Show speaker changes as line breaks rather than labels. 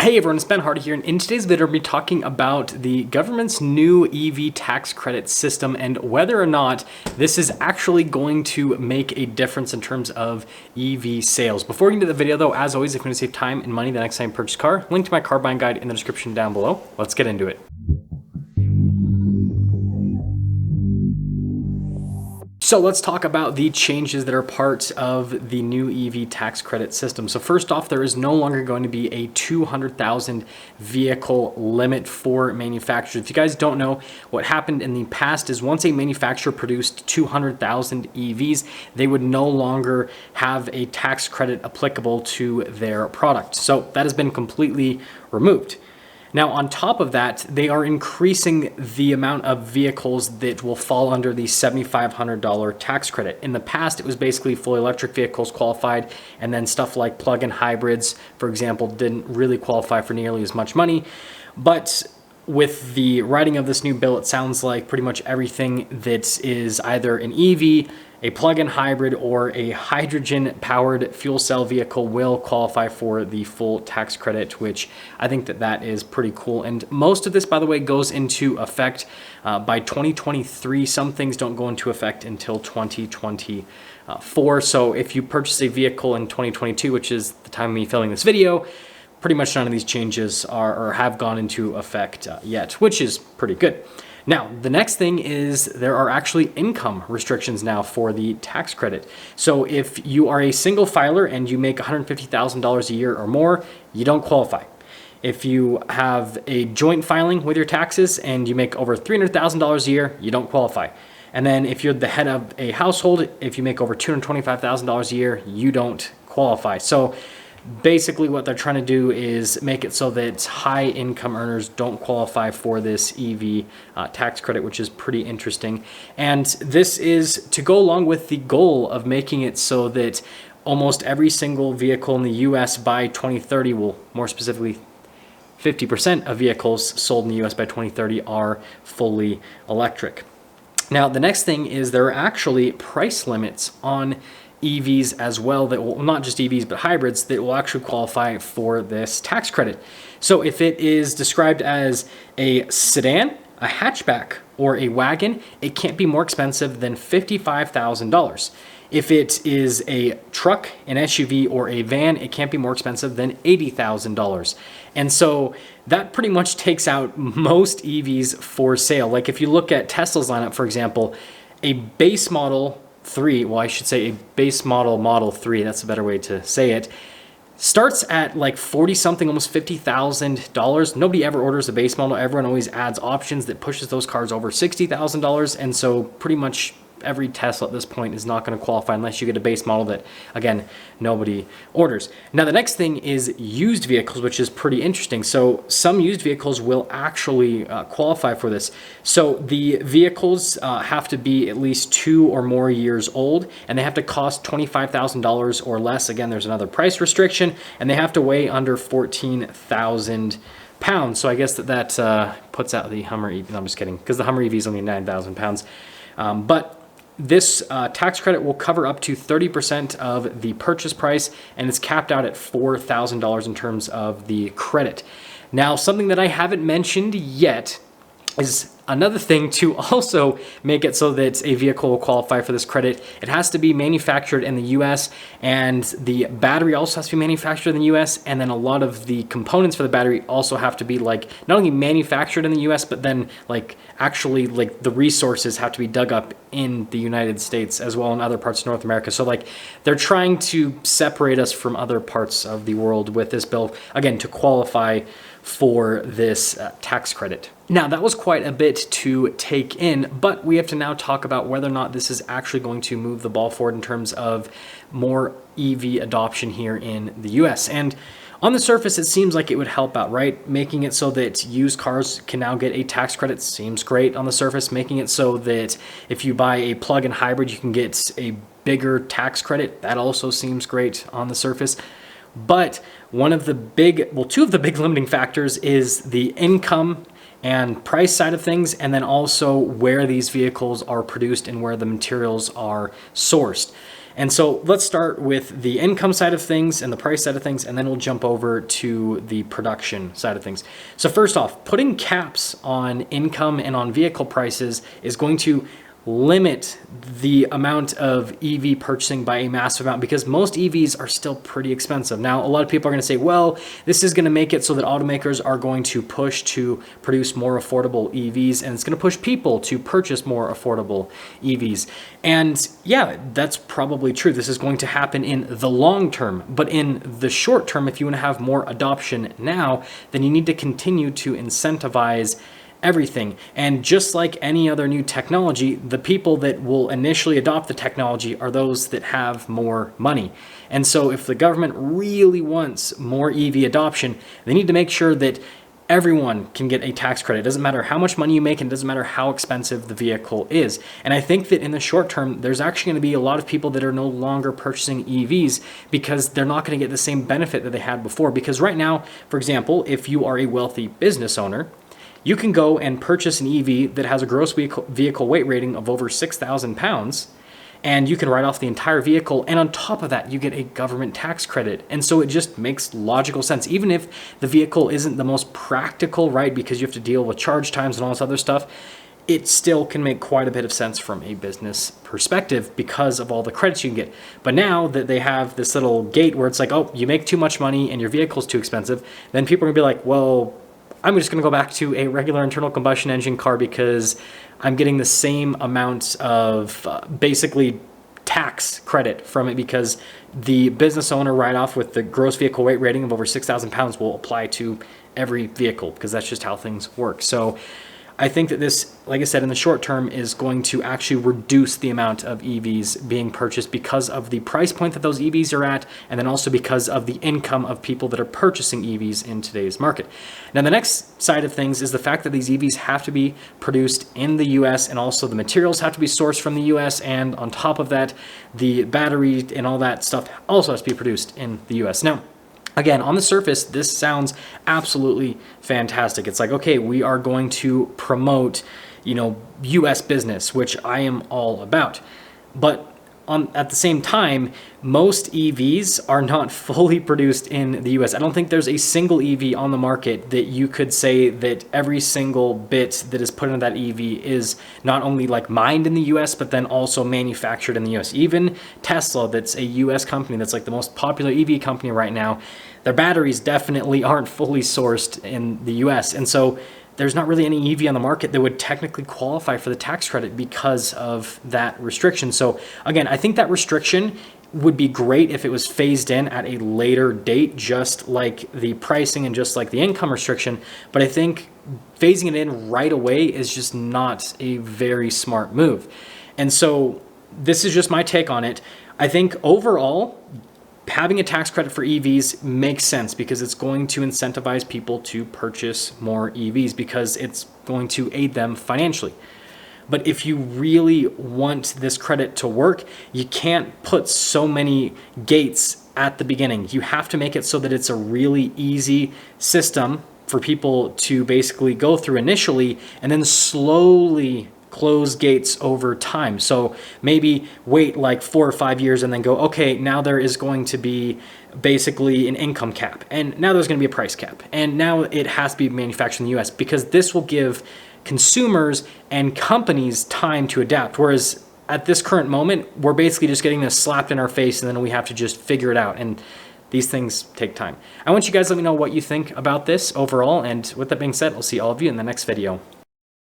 Hey everyone, it's Ben Hardy here, and in today's video, we'll be talking about the government's new EV tax credit system and whether or not this is actually going to make a difference in terms of EV sales. Before we get into the video though, as always, if you want to save time and money the next time you purchase a car, link to my car buying guide in the description down below. Let's get into it. So let's talk about the changes that are part of the new EV tax credit system. So first off, there is no longer going to be a 200,000 vehicle limit for manufacturers. If you guys don't know, what happened in the past is once a manufacturer produced 200,000 EVs, they would no longer have a tax credit applicable to their product. So that has been completely removed. Now, on top of that, they are increasing the amount of vehicles that will fall under the $7,500 tax credit. In the past, it was basically fully electric vehicles qualified, and then stuff like plug-in hybrids, for example, didn't really qualify for nearly as much money. But with the writing of this new bill, it sounds like pretty much everything that is either an EV, a plug-in hybrid, or a hydrogen-powered fuel cell vehicle will qualify for the full tax credit, which I think that is pretty cool. And most of this, by the way, goes into effect by 2023. Some things don't go into effect until 2024. So if you purchase a vehicle in 2022, which is the time of me filming this video, pretty much none of these changes are or have gone into effect yet, which is pretty good. Now, the next thing is there are actually income restrictions now for the tax credit. So if you are a single filer and you make $150,000 a year or more, you don't qualify. If you have a joint filing with your taxes and you make over $300,000 a year, you don't qualify. And then if you're the head of a household, if you make over $225,000 a year, you don't qualify. So basically what they're trying to do is make it so that high income earners don't qualify for this EV tax credit, which is pretty interesting. And this is to go along with the goal of making it so that almost every single vehicle in the US by 2030 will, more specifically 50% of vehicles sold in the US by 2030 are fully electric. Now, the next thing is there are actually price limits on EVs as well, that will not just EVs but hybrids, that will actually qualify for this tax credit. So if it is described as a sedan, a hatchback, or a wagon, it can't be more expensive than $55,000. If it is a truck, an SUV, or a van, it can't be more expensive than $80,000. And so that pretty much takes out most EVs for sale. Like if you look at Tesla's lineup, for example, a base model 3, well, I should say a base model Model 3, that's a better way to say it, starts at like 40 something, almost $50,000. Nobody ever orders a base model. Everyone always adds options that pushes those cars over $60,000. And so pretty much every Tesla at this point is not going to qualify unless you get a base model that, again, nobody orders. Now, the next thing is used vehicles, which is pretty interesting. So some used vehicles will actually qualify for this. So the vehicles have to be at least 2 or more years old, and they have to cost $25,000 or less. Again, there's another price restriction, and they have to weigh under 14,000 pounds. So I guess that puts out the Hummer EV. No, I'm just kidding, because the Hummer EV is only 9,000 pounds. But this tax credit will cover up to 30% of the purchase price, and it's capped out at $4,000 in terms of the credit. Now, something that I haven't mentioned yet is another thing to also make it so that a vehicle will qualify for this credit. It has to be manufactured in the US, and the battery also has to be manufactured in the US, and then a lot of the components for the battery also have to be like not only manufactured in the US, but then like actually like the resources have to be dug up in the United States as well in other parts of North America. So like they're trying to separate us from other parts of the world with this bill, again, to qualify for this tax credit. Now, that was quite a bit to take in, but we have to now talk about whether or not this is actually going to move the ball forward in terms of more EV adoption here in the US. And on the surface, it seems like it would help out, right? Making it so that used cars can now get a tax credit seems great on the surface. Making it so that if you buy a plug-in hybrid, you can get a bigger tax credit. That also seems great on the surface. But two of the big limiting factors is the income and price side of things, and then also where these vehicles are produced and where the materials are sourced. And so let's start with the income side of things and the price side of things, and then we'll jump over to the production side of things. So first off, putting caps on income and on vehicle prices is going to limit the amount of EV purchasing by a massive amount, because most EVs are still pretty expensive. Now, a lot of people are going to say, well, this is going to make it so that automakers are going to push to produce more affordable EVs, and it's going to push people to purchase more affordable EVs. And yeah, that's probably true. This is going to happen in the long term, but in the short term, if you want to have more adoption now, then you need to continue to incentivize everything. And just like any other new technology, the people that will initially adopt the technology are those that have more money. And so if the government really wants more EV adoption, they need to make sure that everyone can get a tax credit. It doesn't matter how much money you make, and it doesn't matter how expensive the vehicle is. And I think that in the short term, there's actually going to be a lot of people that are no longer purchasing EVs because they're not going to get the same benefit that they had before. Because right now, for example, if you are a wealthy business owner, you can go and purchase an EV that has a gross vehicle weight rating of over 6,000 pounds, and you can write off the entire vehicle. And on top of that, you get a government tax credit. And so it just makes logical sense. Even if the vehicle isn't the most practical, right, because you have to deal with charge times and all this other stuff, it still can make quite a bit of sense from a business perspective because of all the credits you can get. But now that they have this little gate where it's like, oh, you make too much money and your vehicle's too expensive, then people are gonna be like, well, I'm just going to go back to a regular internal combustion engine car because I'm getting the same amount of basically tax credit from it, because the business owner write-off with the gross vehicle weight rating of over 6,000 pounds will apply to every vehicle, because that's just how things work. So I think that this, like I said, in the short term is going to actually reduce the amount of EVs being purchased because of the price point that those EVs are at, and then also because of the income of people that are purchasing EVs in today's market. Now, the next side of things is the fact that these EVs have to be produced in the US, and also the materials have to be sourced from the US, and on top of that, the battery and all that stuff also has to be produced in the US. Now, again, on the surface, this sounds absolutely fantastic. It's like, okay, we are going to promote, US business, which I am all about. But at the same time, most EVs are not fully produced in the US. I don't think there's a single EV on the market that you could say that every single bit that is put into that EV is not only like mined in the US, but then also manufactured in the US. Even Tesla, that's a US company, that's like the most popular EV company right now, their batteries definitely aren't fully sourced in the US. And so there's not really any EV on the market that would technically qualify for the tax credit because of that restriction. So again, I think that restriction would be great if it was phased in at a later date, just like the pricing and just like the income restriction. But I think phasing it in right away is just not a very smart move. And so this is just my take on it. I think overall, having a tax credit for EVs makes sense because it's going to incentivize people to purchase more EVs because it's going to aid them financially. But if you really want this credit to work, you can't put so many gates at the beginning. You have to make it so that it's a really easy system for people to basically go through initially, and then slowly close gates over time. So maybe wait like 4 or 5 years and then go, okay, now there is going to be basically an income cap, and now there's going to be a price cap, and now it has to be manufactured in the US, because this will give consumers and companies time to adapt. Whereas at this current moment, we're basically just getting this slapped in our face, and then we have to just figure it out. And these things take time. I want you guys to let me know what you think about this overall. And with that being said, I'll see all of you in the next video.